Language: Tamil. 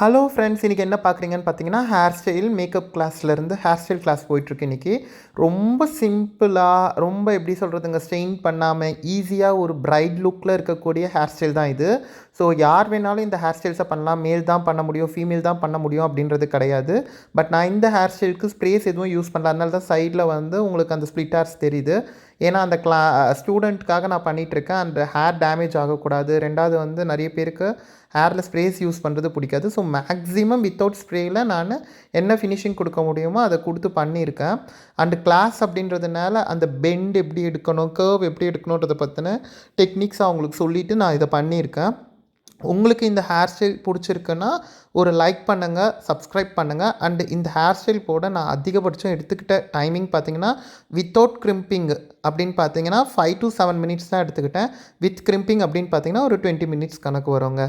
ஹலோ ஃப்ரெண்ட்ஸ், இன்றைக்கி என்ன பார்க்குறீங்கன்னு பார்த்தீங்கன்னா, ஹேர் ஸ்டைல் மேக்கப் கிளாஸ்லேருந்து ஹேர் ஸ்டைல் கிளாஸ் போயிட்டுருக்கு இன்றைக்கி. ரொம்ப சிம்பிளாக, ரொம்ப எப்படி சொல்கிறதுங்க, ஸ்ட்ரெயின் பண்ணாமல் ஈஸியாக ஒரு பிரைட் லுக்கில் இருக்கக்கூடிய ஹேர் ஸ்டைல் தான் இது. ஸோ யார் வேணாலும் இந்த ஹேர் ஸ்டைல்ஸை பண்ணலாம். மேல் தான் பண்ண முடியும், ஃபீமேல் தான் பண்ண முடியும் அப்படின்றது கிடையாது. பட் நான் இந்த ஹேர் ஸ்டைலுக்கு ஸ்ப்ரேஸ் எதுவும் யூஸ் பண்ணல. அதனால தான் சைடில் வந்து உங்களுக்கு அந்த ஸ்ப்ளிட் ஹேர்ஸ் தெரியுது. ஏன்னா அந்த ஸ்டூடெண்ட்காக நான் பண்ணிகிட்ருக்கேன். அந்த ஹேர் டேமேஜ் ஆகக்கூடாது. ரெண்டாவது வந்து நிறைய பேருக்கு ஹேரில் ஸ்ப்ரேஸ் யூஸ் பண்ணுறது பிடிக்காது. ஸோ மேக்ஸிமம் வித்தவுட் ஸ்ப்ரேயில் நான் என்ன ஃபினிஷிங் கொடுக்க முடியுமோ அதை கொடுத்து பண்ணியிருக்கேன். அண்டு கிளாஸ் அப்படின்றதுனால அந்த பெண்ட் எப்படி எடுக்கணும், கர்வ் எப்படி எடுக்கணுன்றதை பற்றின டெக்னிக்ஸ் அவங்களுக்கு சொல்லிவிட்டு நான் இதை பண்ணியிருக்கேன். உங்களுக்கு இந்த ஹேர் ஸ்டைல் பிடிச்சிருக்குன்னா ஒரு லைக் பண்ணுங்கள், சப்ஸ்கிரைப் பண்ணுங்கள். அண்டு இந்த ஹேர் ஸ்டைல் போட நான் அதிகபட்சம் எடுத்துக்கிட்ட டைமிங் பார்த்திங்கன்னா, வித்தவுட் கிரிம்பிங் அப்படின்னு பார்த்தீங்கன்னா 5 to 7 மினிட்ஸ் தான் எடுத்துக்கிட்டேன். வித் கிரிம்பிங் அப்படின்னு பார்த்தீங்கன்னா ஒரு 20 மினிட்ஸ் கணக்கு வருங்க.